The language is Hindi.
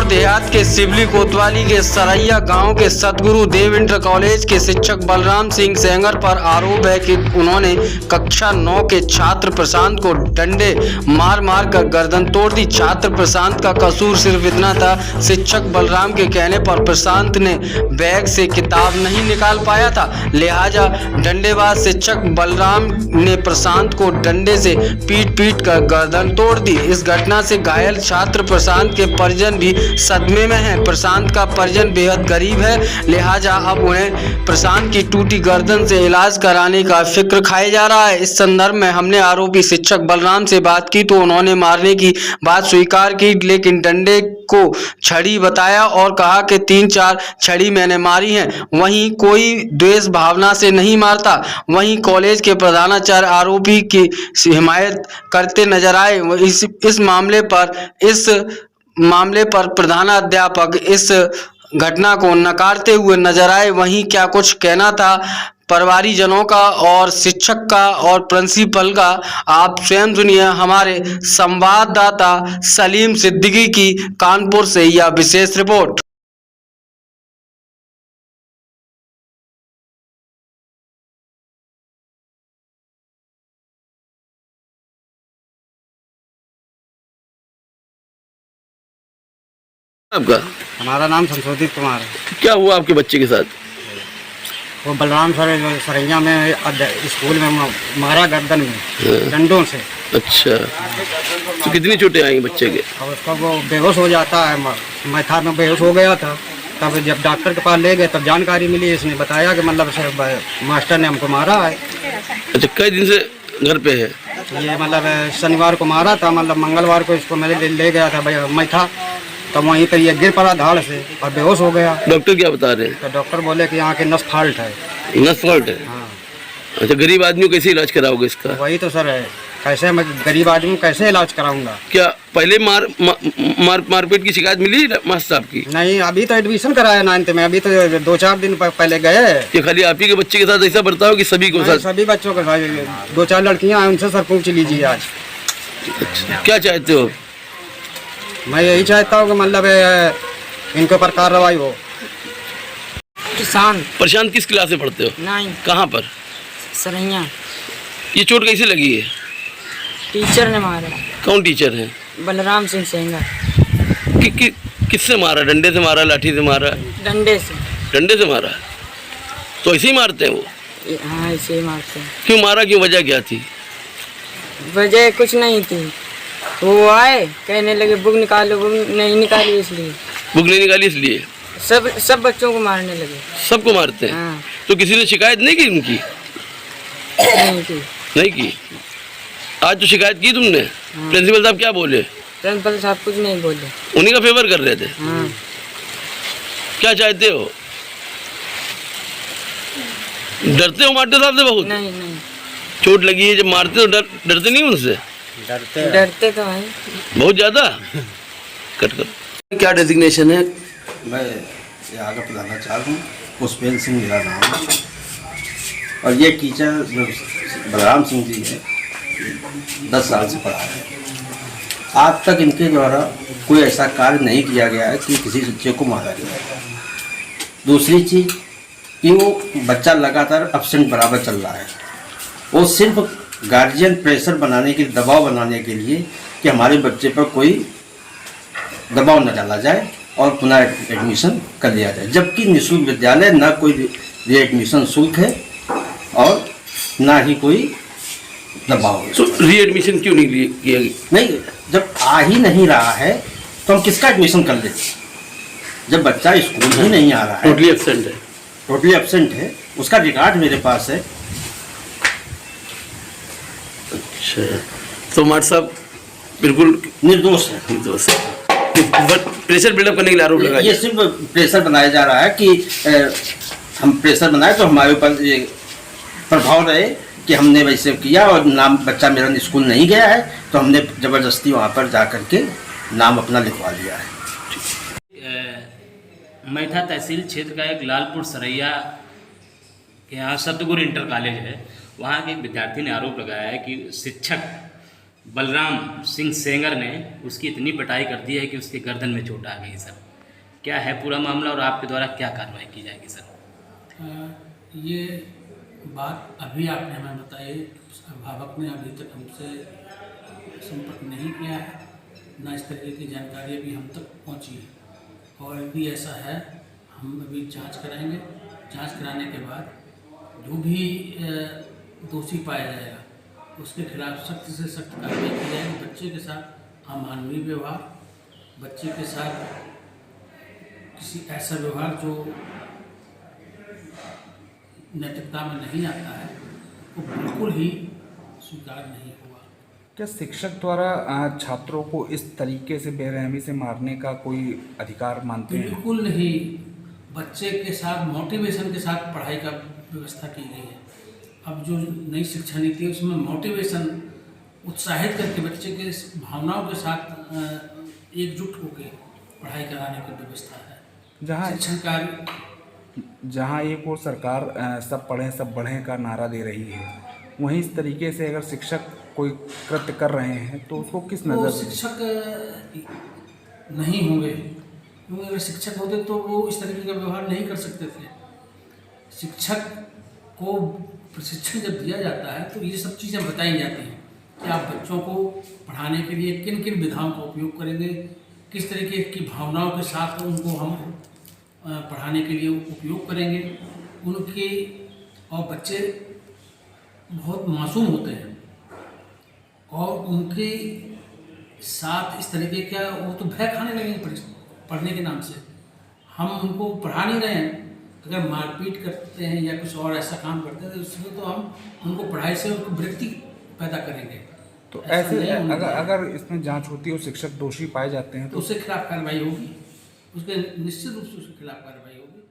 देहात के सिवली कोतवाली के सरैया गांव के सतगुरु देव इंटर कॉलेज के शिक्षक बलराम सिंह सेंगर पर आरोप है कि उन्होंने कक्षा 9 के छात्र प्रशांत को डंडे मार मार कर गर्दन तोड़ दी। छात्र प्रशांत का कसूर सिर्फ इतना था, शिक्षक बलराम के कहने पर प्रशांत ने बैग से किताब नहीं निकाल पाया था, लिहाजा डंडेबाज शिक्षक बलराम ने प्रशांत को डंडे से पीट कर गर्दन तोड़ दी। इस घटना से घायल छात्र प्रशांत के परिजन भी सदमे में हैं। प्रशांत का परिजन बेहद गरीब है, लिहाजा अब उन्हें प्रशांत की टूटी गर्दन से इलाज कराने का फिक्र खाया जा रहा है। इस संदर्भ में हमने आरोपी शिक्षक बलराम से बात की तो उन्होंने मारने की बात स्वीकार की, लेकिन डंडे को छड़ी बताया और कहा कि 3-4 छड़ी मैंने मारी हैं। वहीं कोई द्वेष भावना से नहीं मारता। वहीं कॉलेज के प्रधानाचार्य आरोपी की हिमायत करते नजर आए। इस मामले पर प्रधानाध्यापक इस घटना को नकारते हुए नजर आए। वहीं क्या कुछ कहना था परिवारीजनों का और शिक्षक का और प्रिंसिपल का, आप स्वयं सुनिए हमारे संवाददाता सलीम सिद्दीकी की कानपुर से यह विशेष रिपोर्ट। आपका? हमारा नाम संशोधित कुमार है। क्या हुआ आपके बच्चे के साथ? वो बलराम सरैया में स्कूल में मारा गर्दन में डंडों से। अच्छा, तो कितनी चोटें आई बच्चे के? और उसका वो बेहोश हो जाता है, मैथा में बेहोश हो गया था। तब जब डॉक्टर के पास ले गए तब जानकारी मिली, इसने बताया कि मतलब मास्टर ने हमको मारा है। अच्छा, कई दिन से घर पे है? ये मतलब शनिवार को मारा था, मतलब मंगलवार को इसको मेरे ले गया था मैथा, तो वहीं पर ये गिर पड़ा धाड़ से और बेहोश हो गया। डॉक्टर क्या बता रहे हैं? तो डॉक्टर बोले कि यहाँ के नस फॉल्ट है। नस फॉल्ट है? हाँ। अच्छा, गरीब आदमी को कैसे इलाज कराओगे इसका? वही तो सर है, कैसे मैं गरीब आदमी कैसे इलाज कराऊंगा? क्या पहले मारपीट की शिकायत मिली मास्टर साहब की? नहीं, अभी तो एडमिशन कराया 9th में, अभी तो 2-4 दिन पहले गए। ये खाली आप ही के बच्चे के साथ ऐसा बर्ताव कि सभी को साथ? सभी बच्चों के साथ। 2-4 लड़कियां हैं, उनसे सर पूछ लीजिए आज। अच्छा, क्या चाहते हो? मैं यही चाहता हूँ कि मतलब इनके ऊपर कार्रवाई हो। किसान प्रशांत किस क्लास में पढ़ते हो? 9 कहाँ पर? सरैया। ये चोट कैसे लगी है? टीचर ने मारा। कौन टीचर है? बलराम सिंह सेंगर। किससे मारा? डंडे से मारा, लाठी से मारा? डंडे से। डंडे से मारा? तो ऐसे ही मारते हैं वो? हाँ, ऐसे ही मारते हैं। क्यों मारा? क्यों? वजह क्या थी? वजह कुछ नहीं थी, वो आए कहने लगे बुक निकालो, बुक नहीं निकाली इसलिए। बुक नहीं निकाली इसलिए? सब बच्चों को मारने लगे। सबको मारते हैं? हाँ। तो किसी ने शिकायत नहीं की उनकी? नहीं की। नहीं की? आज तो शिकायत की तुमने? हाँ। प्रिंसिपल साहब क्या बोले? प्रिंसिपल साहब कुछ नहीं बोले। उन्हीं का फेवर कर रहे थे? हाँ। क्या चाहते हो? डरते हो मास्टर साहब से बहुत? नहीं। चोट लगी है जब मारते हो डरते नहीं उनसे? डरते तो हैं बहुत ज्यादा। कट कर। क्या डेजिग्नेशन है? मैं यहाँ का प्रधानाचार्य हूँ, पुष्पेंद्र सिंह मेरा नाम है। और ये टीचर बलराम सिंह जी है, 10 साल से पढ़ा है। आज तक इनके द्वारा कोई ऐसा कार्य नहीं किया गया है कि किसी बच्चे को मारा गया है। दूसरी चीज़ कि वो बच्चा लगातार एब्सेंट बराबर चल रहा है। वो सिर्फ गार्जियन प्रेशर बनाने के, दबाव बनाने के लिए कि हमारे बच्चे पर कोई दबाव न डाला जाए और पुनः एडमिशन कर लिया जाए, जबकि निःशुल्क विद्यालय, न कोई रीएडमिशन शुल्क है और ना ही कोई दबाव है। तो रीएडमिशन क्यों नहीं किया? नहीं, जब आ ही नहीं रहा है तो हम किसका एडमिशन कर लें? जब बच्चा स्कूल ही नहीं आ रहा है, टोटली एब्सेंट है। टोटली एब्सेंट है, उसका रिकॉर्ड मेरे पास है। अच्छा, तो मास्टर साहब बिल्कुल निर्दोष है। निर्दोष है। प्रेशर बिल्डअप करने के लिए आरोप लगाया। ये सिर्फ प्रेशर बनाया जा रहा है कि हम प्रेशर बनाए तो हमारे ऊपर ये प्रभाव रहे कि हमने वैसे किया और नाम बच्चा मेरा स्कूल नहीं गया है तो हमने ज़बरदस्ती वहाँ पर जा कर के नाम अपना लिखवा लिया है। मैथा तहसील क्षेत्र का एक लालपुर सरैया के यहाँ सतगुरु इंटर कॉलेज है, वहाँ के एक विद्यार्थी ने आरोप लगाया है कि शिक्षक बलराम सिंह सेंगर ने उसकी इतनी पिटाई कर दी है कि उसके गर्दन में चोट आ गई सर। क्या है पूरा मामला और आपके द्वारा क्या कार्रवाई की जाएगी सर? ये बात अभी आपने हमें बताई, अभिभावक ने अभी तक हमसे संपर्क नहीं किया है, ना इस तरीके की जानकारी अभी हम तक पहुंची है। और यदि ऐसा है हम अभी जांच कराएंगे, जांच कराने के बाद जो भी दोषी पाया जाएगा उसके खिलाफ सख्त से सख्त कार्रवाई की जाएगी। बच्चे के साथ अमानवीय व्यवहार, बच्चे के साथ किसी ऐसा व्यवहार जो नैतिकता में नहीं आता है वो बिल्कुल ही स्वीकार नहीं होगा। क्या शिक्षक द्वारा छात्रों को इस तरीके से बेरहमी से मारने का कोई अधिकार मानते हैं? बिल्कुल नहीं। बच्चे के साथ मोटिवेशन के साथ पढ़ाई का व्यवस्था की गई है। अब जो नई शिक्षा नीति है उसमें मोटिवेशन उत्साहित करके बच्चे के भावनाओं के साथ एकजुट होकर पढ़ाई कराने की व्यवस्था है। जहाँ शिक्षण कार्य जहाँ एक और सरकार सब पढ़ें सब बढ़ें का नारा दे रही है, वहीं इस तरीके से अगर शिक्षक कोई कृत्य कर रहे हैं तो उसको किस वो नज़र से? शिक्षक नहीं होंगे, क्योंकि अगर शिक्षक होते तो वो इस तरीके का व्यवहार नहीं कर सकते थे। शिक्षक को प्रशिक्षण जब दिया जाता है तो ये सब चीज़ें बताई जाती हैं कि आप बच्चों को पढ़ाने के लिए किन किन विधाओं का उपयोग करेंगे, किस तरीके की भावनाओं के साथ उनको हम पढ़ाने के लिए उपयोग करेंगे। उनके और बच्चे बहुत मासूम होते हैं और उनके साथ इस तरीके का वो तो भय खाने लगेंगे पढ़ने के नाम से। हम उनको पढ़ा नहीं रहे हैं, अगर मारपीट करते हैं या कुछ और ऐसा काम करते हैं तो उसमें तो हम उनको पढ़ाई से उनको विरक्ति पैदा करेंगे। तो ऐसे अगर इसमें जांच होती है और शिक्षक दोषी पाए जाते हैं तो उसके खिलाफ कार्रवाई होगी, उसके निश्चित रूप से उसके खिलाफ कार्रवाई होगी।